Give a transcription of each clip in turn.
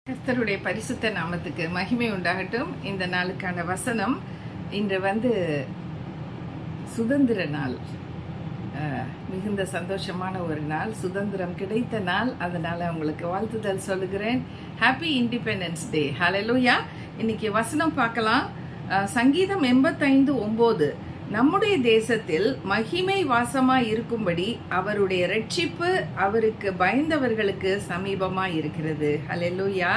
கர்த்தருடைய பரிசுத்த நாமத்துக்கு மகிமை உண்டாகட்டும். இந்த நாளுக்கான வசனம் இன்று சுதந்திர நாள். மிகுந்த சந்தோஷமான ஒரு நாள், சுதந்திரம் கிடைத்த நாள். அதனால உங்களுக்கு வாழ்த்துதல் சொல்லுகிறேன். Happy independence day. ஹல்லேலூயா. இன்னைக்கு வசனம் பார்க்கலாம். சங்கீதம் 85:9. நம்முடைய தேசத்தில் மகிமை வாசமாய் இருக்கும்படி அவருடைய ரட்சிப்பு அவருக்கு பயந்தவர்களுக்கு சமீபமாய் இருக்கிறது. ஹல்லேலூயா.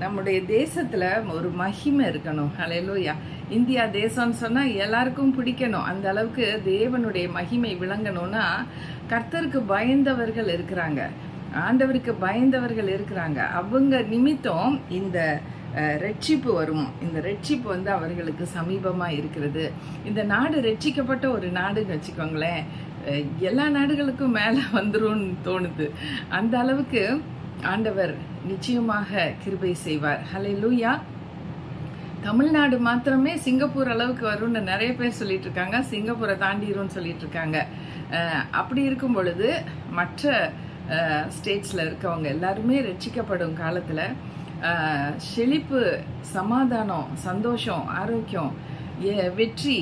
நம்முடைய தேசத்துல ஒரு மகிமை இருக்கணும். ஹல்லேலூயா. இந்தியா தேசம்னு சொன்னா எல்லாருக்கும் பிடிக்கணும். அந்த அளவுக்கு தேவனுடைய மகிமை விளங்கணும்னா கர்த்தருக்கு பயந்தவர்கள் இருக்கிறாங்க, ஆண்டவருக்கு பயந்தவர்கள் இருக்கிறாங்க. அவங்க நிமித்தம் இந்த ரட்சிப்பு வரும். இந்த ரட்சிப்பு அவர்களுக்கு சமீபமா இருக்கிறது. இந்த நாடு ரட்சிக்கப்பட்ட ஒரு நாடுன்னு வச்சுக்கோங்களேன், எல்லா நாடுகளுக்கும் மேல வந்துரும்னு தோணுது. அந்த அளவுக்கு ஆண்டவர் நிச்சயமாக கிருபை செய்வார். ஹல்லேலூயா. தமிழ்நாடு மாத்திரமே சிங்கப்பூர் அளவுக்கு வரும்னு நிறைய பேர் சொல்லிட்டு இருக்காங்க. சிங்கப்பூரை தாண்டிரும்னு சொல்லிட்டு இருக்காங்க. அப்படி இருக்கும் பொழுது மற்ற ஸ்டேட்ஸ்ல இருக்கவங்க எல்லாருமே ரட்சிக்கப்படும் காலத்துல செழிப்பு, சமாதானம், சந்தோஷம், ஆரோக்கியம், வெற்றி,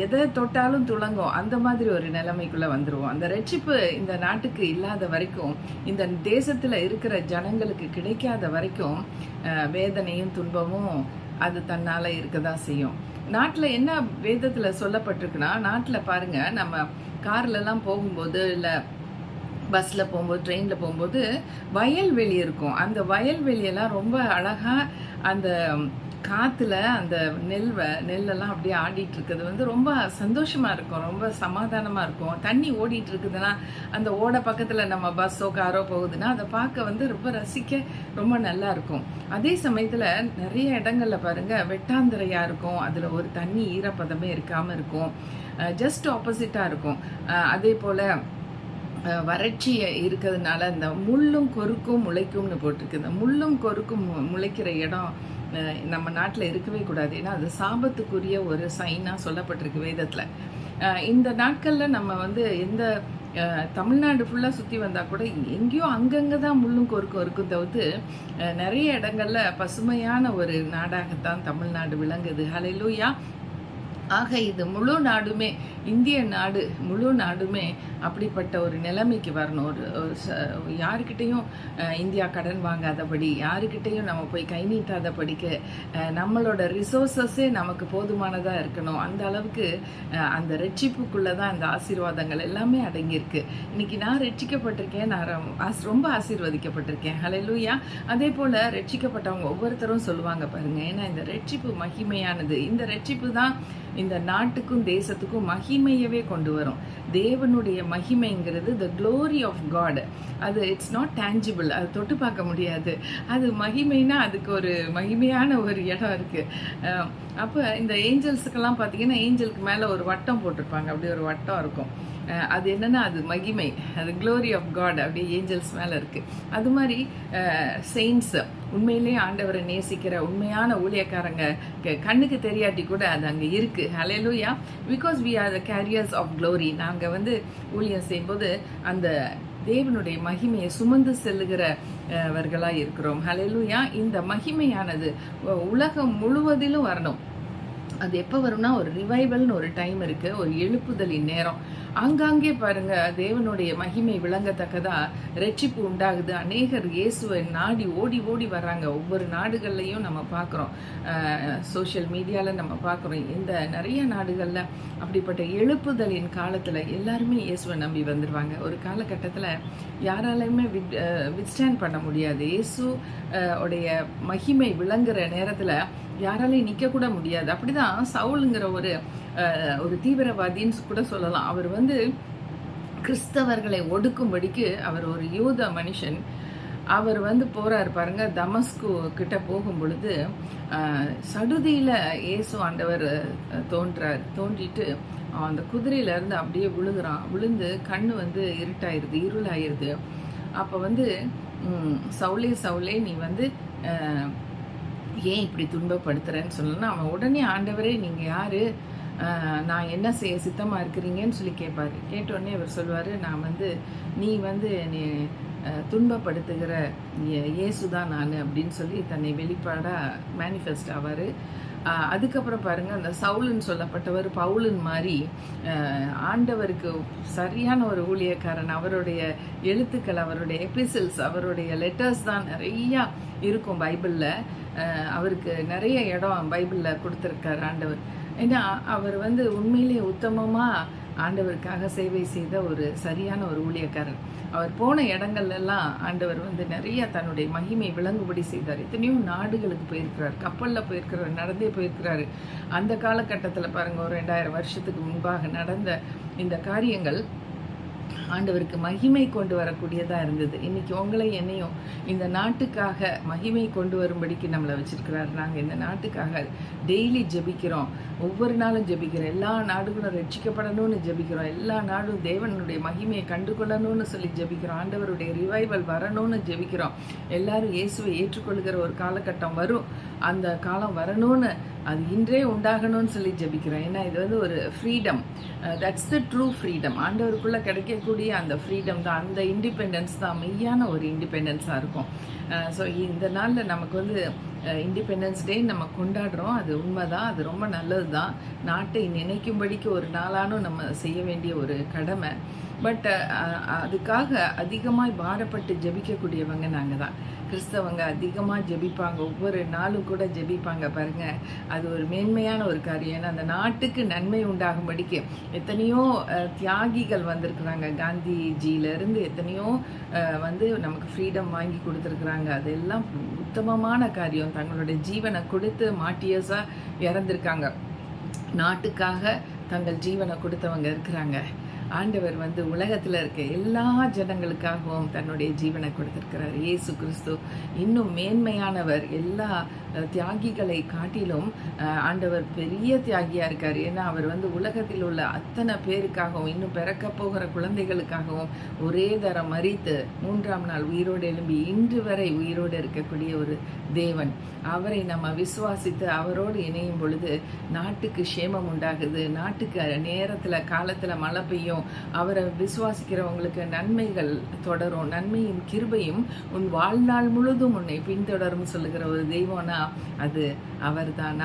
எதை தொட்டாலும் துளங்கும். அந்த மாதிரி ஒரு நிலைமைக்குள்ள வந்துருவோம். அந்த ரட்சிப்பு இந்த நாட்டுக்கு இல்லாத வரைக்கும், இந்த தேசத்துல இருக்கிற ஜனங்களுக்கு கிடைக்காத வரைக்கும் வேதனையும் துன்பமும் அது தன்னால இருக்கதான் செய்யும். நாட்டுல என்ன வேதத்துல சொல்லப்பட்டிருக்குன்னா, நாட்டுல பாருங்க, நம்ம கார்ல எல்லாம் போகும்போது இல்ல பஸ்ல போகும்போது, ட்ரெயின்ல போகும்போது வயல்வெளி இருக்கும். அந்த வயல்வெளியெல்லாம் ரொம்ப அழகா அந்த காத்துல அந்த நெல்லெல்லாம் அப்படியே ஆடிட்டு இருக்கிறது ரொம்ப சந்தோஷமா இருக்கும், ரொம்ப சமாதானமா இருக்கும். தண்ணி ஓடிட்டு இருக்குதுன்னா, அந்த ஓட பக்கத்துல நம்ம பஸ்ஸோ காரோ போகுதுன்னா அதை பார்க்க ரொம்ப ரசிக்க ரொம்ப நல்லா இருக்கும். அதே சமயத்துல நிறைய இடங்கள்ல பாருங்க வெட்டாந்திரையா இருக்கும், அதுல ஒரு தண்ணி ஈரப்பதமே இருக்காம இருக்கும், ஜஸ்ட் ஆப்போசிட்டா இருக்கும். அதே போல வறட்சி இருக்கிறதுனால இந்த முள்ளும் கொறுக்கும் முளைக்கும்னு போட்டிருக்கு. இந்த முள்ளும் கொறுக்கும் முளைக்கிற இடம் நம்ம நாட்டில் இருக்கவே கூடாது. ஏன்னா அது சாபத்துக்குரிய ஒரு சைனா சொல்லப்பட்டிருக்கு வேதத்துல. இந்த நாட்கள்ல நம்ம எந்த தமிழ்நாடு ஃபுல்லா சுத்தி வந்தா கூட எங்கேயோ அங்கங்க தான் முள்ளும் கொறுக்கும் இருக்கும் தவிர்த்து நிறைய இடங்கள்ல பசுமையான ஒரு நாடாகத்தான் தமிழ்நாடு விளங்குது. ஹல்லேலூயா. ஆக இது முழு நாடுமே, இந்திய நாடு முழு நாடுமே அப்படிப்பட்ட ஒரு நிலைமைக்கு வரணும். ஒரு யாருக்கிட்டையும் இந்தியா கடன் வாங்காதபடி, யாருக்கிட்டையும் நம்ம போய் கை நீட்டாதபடிக்கு, நம்மளோட ரிசோர்ஸஸே நமக்கு போதுமானதா இருக்கணும். அந்த அளவுக்கு அந்த ரட்சிப்புக்குள்ளதான் இந்த ஆசீர்வாதங்கள் எல்லாமே அடங்கியிருக்கு. இன்னைக்கு நான் ரட்சிக்கப்பட்டிருக்கேன், நான் ரொம்ப ஆசீர்வதிக்கப்பட்டிருக்கேன். ஹல்லேலூயா. அதே போல ரட்சிக்கப்பட்டவங்க ஒவ்வொருத்தரும் சொல்லுவாங்க பாருங்க, ஏன்னா இந்த ரட்சிப்பு மகிமையானது. இந்த ரட்சிப்பு தான் இந்த நாட்டுக்கும் தேசத்துக்கும் மகிமையவே கொண்டு வரும். தேவனுடைய மகிமைங்கிறது the glory of God. அது இட்ஸ் நாட் tangible, அது தொட்டு பார்க்க முடியாது. அது மகிமைனா அதுக்கு ஒரு மகிமையான ஒரு இடம் இருக்கு. அப்போ இந்த ஏஞ்சல்ஸுக்கெல்லாம் பார்த்தீங்கன்னா, ஏஞ்சலுக்கு மேலே ஒரு வட்டம் போட்டிருப்பாங்க, அப்படி ஒரு வட்டம் இருக்கும். அது என்னன்னா அது மகிமை, அது க்ளோரி ஆஃப் காட் அப்படியே ஏஞ்சல்ஸ் மேலே இருக்கு. அது மாதிரி செயின்ஸ், உண்மையிலேயே ஆண்டவரை நேசிக்கிற உண்மையான ஊழியக்காரங்க கண்ணுக்கு தெரியாட்டி கூட அது அங்கே இருக்கு. Hallelujah. Because we are the carriers of glory. நாங்கள் ஊழியம் செய்யும்போது அந்த தேவனுடைய மகிமையை சுமந்து செல்லுகிறவர்களா இருக்கிறோம். ஹல்லேலூயா. இந்த மகிமையானது உலகம் முழுவதிலும் வரணும். அது எப்போ வரும்னா, ஒரு ரிவைவல்னு ஒரு டைம் இருக்கு, ஒரு எழுப்புதலின் நேரம். ஆங்காங்கே பாருங்க தேவனுடைய மகிமை விளங்கத்தக்கதா ரட்சிப்பு உண்டாகுது. அநேகர் இயேசுவை நாடி ஓடி ஓடி வர்றாங்க. ஒவ்வொரு நாடுகள்லையும் நம்ம பார்க்குறோம், சோஷியல் மீடியாவில் நம்ம பார்க்குறோம். இந்த நிறைய நாடுகளில் அப்படிப்பட்ட எழுப்புதலின் காலத்தில் எல்லாருமே இயேசுவை நம்பி வந்துடுவாங்க. ஒரு காலகட்டத்தில் யாராலையுமே வித்ஸ்டாண்ட் பண்ண முடியாது. இயேசு உடைய மகிமை விளங்குற நேரத்தில் யாராலையும் நிற்க கூட முடியாது. அப்படிதான் சவுலுங்கிற ஒரு தீவிரவாதின்னு கூட சொல்லலாம். அவர் கிறிஸ்தவர்களை ஒடுக்கும்படிக்கு அவர் ஒரு யூத மனுஷன். அவர் போறாரு பாருங்க, தமஸ்கு கிட்ட போகும் பொழுது சடுதியில இயேசு ஆண்டவர் தோன்றிட்டு அந்த குதிரையில இருந்து அப்படியே விழுகிறான். விழுந்து கண்ணு இருளாயிருது. அப்ப சவுலே சவுலே நீ ஏன் இப்படி துன்பப்படுத்துறேன்னு சொல்லணும்னா, அவன் உடனே ஆண்டவரே நீங்க யாரு, நான் என்ன செய்ய சித்தமாக இருக்கிறீங்கன்னு சொல்லி கேட்பாரு. கேட்டோடனே அவர் சொல்லுவார், நான் நீ துன்பப்படுத்துகிற இயேசு தான் நான் அப்படின்னு சொல்லி தன்னை வெளிப்பாடாக மேனிஃபெஸ்ட் ஆவார். அதுக்கப்புறம் பாருங்கள், அந்த சவுலுன்னு சொல்லப்பட்டவர் பவுலின் மாதிரி ஆண்டவருக்கு சரியான ஒரு ஊழியக்காரன். அவருடைய எழுத்துக்கள், அவருடைய எபிசில்ஸ், அவருடைய லெட்டர்ஸ் தான் நிறையா இருக்கும் பைபிளில். அவருக்கு நிறைய இடம் பைபிளில் கொடுத்துருக்கார் ஆண்டவர். ஏன்னா அவர் உண்மையிலேயே உத்தமமாக ஆண்டவருக்காக சேவை செய்த ஒரு சரியான ஒரு ஊழியக்காரர். அவர் போன இடங்கள்லாம் ஆண்டவர் நிறைய தன்னுடைய மகிமை விளங்குபடி செய்தார். எத்தனையோ நாடுகளுக்கு போயிருக்கிறார், கப்பலில் போயிருக்கிறார், நடந்தே போயிருக்கிறாரு. அந்த காலகட்டத்தில் பாருங்கள், ஒரு 2000 வருஷத்துக்கு முன்பாக நடந்த இந்த காரியங்கள் ஆண்டவருக்கு மகிமை கொண்டு வரக்கூடியதாக இருந்தது. இன்னைக்கு உங்களை என்னையும் இந்த நாட்டுக்காக மகிமை கொண்டு வரும்படிக்கு நம்மளை வச்சிருக்கிறார். நாங்கள் இந்த நாட்டுக்காக டெய்லி ஜெபிக்கிறோம், ஒவ்வொரு நாளும் ஜெபிக்கிறோம். எல்லா நாடுகளும் ரட்சிக்கப்படணும்னு ஜெபிக்கிறோம், எல்லா நாடும் தேவனுடைய மகிமையை கண்டு கொள்ளணும்னு சொல்லி ஜெபிக்கிறோம், ஆண்டவருடைய ரிவைவல் வரணும்னு ஜெபிக்கிறோம். எல்லாரும் இயேசுவை ஏற்றுக்கொள்கிற ஒரு காலகட்டம் வரும், அந்த காலம் வரணும்னு, அது இன்றே உண்டாகணும்னு சொல்லி ஜெபிக்கிறோம். ஏன்னா இது ஒரு freedom, that's the true freedom. ஆண்டவருக்குள்ளே கிடைக்கக்கூடிய அந்த ஃப்ரீடம் தான், அந்த இண்டிபெண்டன்ஸ் தான் மெய்யான ஒரு இண்டிபெண்டன்ஸாக இருக்கும். ஸோ இந்த நாளில் நமக்கு இண்டிபெண்டன்ஸ் டே நம்ம கொண்டாடுறோம். அது உண்மைதான், அது ரொம்ப நல்லது தான். நாட்டை நினைக்கும்படிக்கு ஒரு நாளானும் நம்ம செய்ய வேண்டிய ஒரு கடமை. பட் அதுக்காக அதிகமாக பாரப்பட்டு ஜெபிக்கக்கூடியவங்க நாங்கள் தான். கிறிஸ்தவங்க அதிகமாக ஜெபிப்பாங்க, ஒவ்வொரு நாளும் கூட ஜெபிப்பாங்க பாருங்கள். அது ஒரு மேன்மையான ஒரு காரியம். ஏன்னா அந்த நாட்டுக்கு நன்மை உண்டாகும்படிக்கு எத்தனையோ தியாகிகள் வந்திருக்கிறாங்க. காந்திஜியிலேருந்து எத்தனையோ நமக்கு ஃப்ரீடம் வாங்கி கொடுத்துருக்குறாங்க. அதெல்லாம் உத்தமமான காரியம். தங்களுடைய ஜீவனை கொடுத்து மார்ட்டியர்ஸாக இறந்துருக்காங்க. நாட்டுக்காக தங்கள் ஜீவனை கொடுத்தவங்க இருக்கிறாங்க. ஆண்டவர் உலகத்தில் இருக்க எல்லா ஜனங்களுக்காகவும் தன்னுடைய ஜீவனை கொடுத்திருக்கிறார். இயேசு கிறிஸ்து இன்னும் மேன்மையானவர். எல்லா தியாகிகளை காட்டிலும் ஆண்டவர் பெரிய தியாகியாக இருக்கார். ஏன்னா அவர் உலகத்தில் உள்ள அத்தனை பேருக்காகவும் இன்னும் பிறக்க போகிற குழந்தைகளுக்காகவும் ஒரே தரம் மரித்து 3ஆம் நாள் உயிரோடு எழும்பி இன்று வரை உயிரோடு இருக்கக்கூடிய ஒரு தேவன். அவரை நம்ம விசுவாசித்து அவரோடு இணையும் பொழுது நாட்டுக்கு சேமம் உண்டாகுது. நாட்டுக்கு நேரத்தில் காலத்தில் மழை பெய்யும். அவரை விசுவாசிக்கிறவங்களுக்கு நன்மைகள் தொடரும். நன்மையும் கிருபையும் உன் வாழ்நாள் முழுதும் உன்னை பின்தொடரும் சொல்லுகிற ஒரு தெய்வம்னா அது அவர் தான்.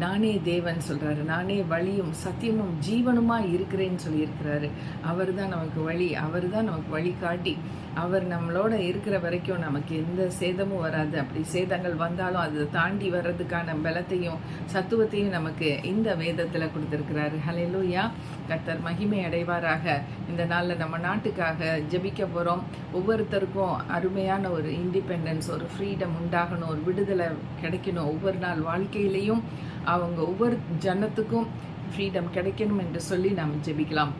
நானே தேவன் சொல்றாரு. நானே வழியும் சத்தியமும் ஜீவனுமா இருக்கிறேன்னு சொல்லியிருக்கிறாரு. அவர் தான் நமக்கு வழி, அவர் தான் நமக்கு வழி காட்டி. அவர் நம்மளோட இருக்கிற வரைக்கும் நமக்கு எந்த சேதமும் வராது. அப்படி சேதங்கள் வந்தாலும் அதை தாண்டி வர்றதுக்கான பலத்தையும் சத்துவத்தையும் நமக்கு இந்த வேதத்தில் கொடுத்துருக்கிறாரு. ஹல்லேலூயா. கர்த்தர் மகிமை அடைவாராக. இந்த நாளில் நம்ம நாட்டுக்காக ஜெபிக்க போகிறோம். ஒவ்வொருத்தருக்கும் அருமையான ஒரு இண்டிபெண்டன்ஸ், ஒரு ஃப்ரீடம் உண்டாகணும், ஒரு விடுதலை கிடைக்கணும். ஒவ்வொரு நாள் வாழ்க்கையிலையும் அவங்க ஒவ்வொரு ஜனத்துக்கும் ஃப்ரீடம் கிடைக்கணும் என்று சொல்லி நாம் ஜெபிக்கலாம்.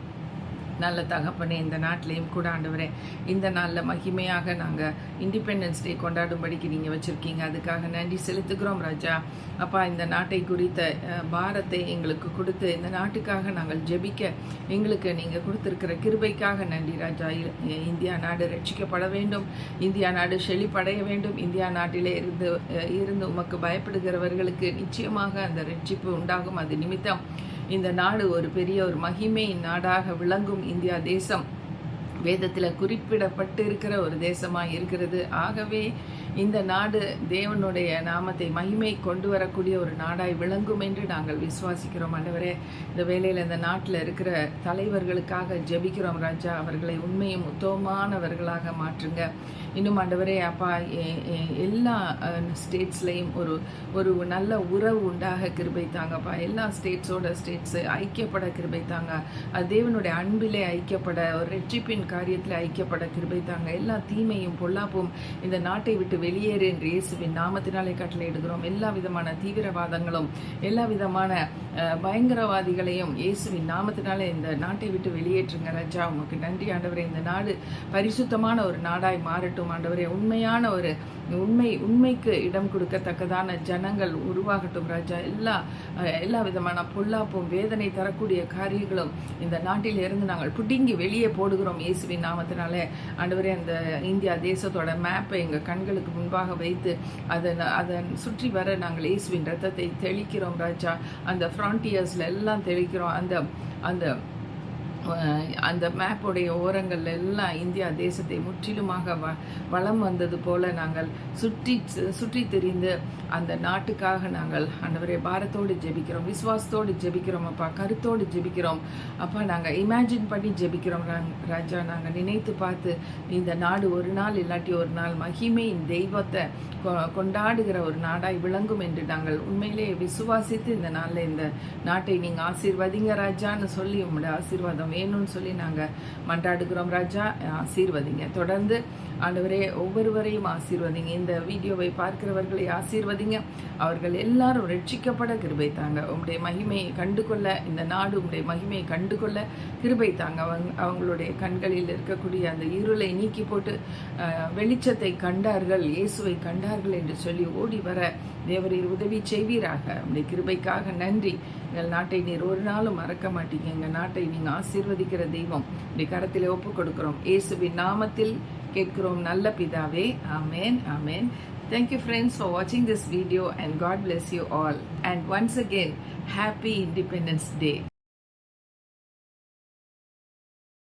நல்ல தகப்பனே, இந்த நாட்டிலையும் கூட ஆண்டவரே, இந்த நாளில் மகிமையாக நாங்கள் இண்டிபெண்டன்ஸ் டே கொண்டாடும்படிக்கு நீங்கள் வச்சுருக்கீங்க. அதுக்காக நன்றி செலுத்துகிறோம் ராஜா. அப்பா, இந்த நாட்டை குறித்த பாரத்தை எங்களுக்கு கொடுத்து இந்த நாட்டுக்காக நாங்கள் ஜெபிக்க எங்களுக்கு நீங்கள் கொடுத்துருக்கிற கிருபைக்காக நன்றி ராஜா. இந்தியா நாடு ரட்சிக்கப்பட வேண்டும், இந்தியா நாடு செழிப்படைய வேண்டும். இந்தியா நாட்டிலே இருந்து உமக்கு பயப்படுகிறவர்களுக்கு நிச்சயமாக அந்த ரட்சிப்பு உண்டாகும். அது நிமித்தம் இந்த நாடு ஒரு பெரிய ஒரு மகிமை நாடாக விளங்கும். இந்தியா தேசம் வேதத்தில் குறிப்பிடப்பட்டு இருக்கிற ஒரு தேசமாக இருக்கிறது. ஆகவே இந்த நாடு தேவனுடைய நாமத்தை மகிமை கொண்டு வரக்கூடிய ஒரு நாடாய் விளங்கும் என்று நாங்கள் விசுவாசிக்கிறோம். ஆண்டவரே, இந்த வேளையில் இந்த நாட்டில் இருக்கிற தலைவர்களுக்காக ஜெபிக்கிறோம் ராஜா. அவர்களை உண்மையும் உத்தமமானவர்களாக மாற்றுங்க. இன்னும் ஆண்டவரே அப்பா, எல்லா ஸ்டேட்ஸ்லையும் ஒரு நல்ல உறவு உண்டாக கிருபை தாங்கப்பா. எல்லா ஸ்டேட்ஸ் ஐக்கியப்பட கிருபை தாங்க. அது தேவனுடைய அன்பிலே ஐக்கியப்பட, ஒரு ரட்சிப்பின் காரியத்தில் ஐக்கியப்பட கிருபை தாங்க. எல்லா தீமையும் பொல்லாப்பும் இந்த நாட்டை விட்டு வெளியேறு என்று இயேசுவின் நாமத்தினாலே கட்டளையிடுகிறோம். எல்லா விதமான தீவிரவாதங்களும் எல்லா விதமான பயங்கரவாதிகளையும் இயேசுவின் நாமத்தினாலே இந்த நாட்டை விட்டு வெளியேற்றுங்க ராஜா. உமக்கு நன்றி ஆண்டவரே. இந்த நாடு பரிசுத்தமான ஒரு நாடாய் மாறட்டும் ஆண்டவரே. உண்மையான ஒரு உண்மைக்கு இடம் கொடுக்கத்தக்கதான ஜனங்கள் உருவாகட்டும் ராஜா. எல்லா விதமான பொல்லாப்பும் வேதனை தரக்கூடிய காரியங்களும் இந்த நாட்டில் இருந்து நாங்கள் புடுங்கி வெளியே போடுகிறோம் இயேசுவின் நாமத்தினாலே. ஆண்டவரே, அந்த இந்தியா தேசத்தோட மேப்பை எங்கள் கண்களுக்கு முன்பாக வைத்து அதை சுற்றி வர நாங்கள் இயேசுவின் ரத்தத்தை தெளிக்கிறோம் ராஜா. அந்த ஃப்ரான்டியர்ஸில் எல்லாம் தெளிக்கிறோம். அந்த அந்த மேப்போடைய ஓரங்கள் எல்லாம் இந்தியா தேசத்தை முற்றிலுமாக வலம் வந்தது போல நாங்கள் சுற்றி திரிந்து அந்த நாட்டுக்காக நாங்கள் ஆண்டவரே பாரத்தோடு ஜெபிக்கிறோம், விசுவாசத்தோடு ஜெபிக்கிறோம் அப்பா, கருத்தோடு ஜெபிக்கிறோம் அப்பா. நாங்கள் இமேஜின் பண்ணி ஜெபிக்கிறோம் ராஜா. நாங்கள் நினைத்து பார்த்து இந்த நாடு ஒரு நாள் இல்லாட்டி ஒரு நாள் மகிமையின் தெய்வத்தை கொண்டாடுகிற ஒரு நாடாய் விளங்கும் என்று நாங்கள் உண்மையிலே விசுவாசித்து இந்த நாளில் இந்த நாட்டை நீங்கள் ஆசீர்வதிங்க ராஜான்னு சொல்லி உங்களுடைய ஆசீர்வாதம் வேணும்னு சொல்லி நாங்கள் மன்றாடுகிறோம் ராஜா. ஆசீர்வதிங்க, தொடர்ந்து ஆண்டவரே ஒவ்வொருவரையும் ஆசீர்வதிங்க. இந்த வீடியோவை பார்க்கிறவர்களை ஆசீர்வதிங்க. அவர்கள் எல்லாரும் ரட்சிக்கப்பட கிருபை தாங்க. உங்களுடைய மகிமையை கண்டுகொள்ள இந்த நாடு உங்களுடைய மகிமையை கண்டுகொள்ள கிருபை தாங்க. அவங்களுடைய கண்களில் இருக்கக்கூடிய அந்த இருளை நீக்கி போட்டு வெளிச்சத்தை கண்டார்கள், இயேசுவை கண்டார்கள் என்று சொல்லி ஓடி வர தேவரீர் உதவி செய்வீராக. உங்களுடைய கிருபைக்காக நன்றி. எங்கள் நாட்டை நீர் ஒரு நாளும் மறக்க மாட்டீங்க. எங்கள் நாட்டை நீங்கள் ஆசீர்வதிக்கிற தெய்வம் உடைய கரத்தில் ஒப்பு கொடுக்கிறோம். இயேசுவின் நாமத்தில் கேட்கிறோம் நல்ல பிதாவே. ஆமேன், ஆமேன். Thank you friends for watching this video and God bless you all. And once again, happy Independence Day.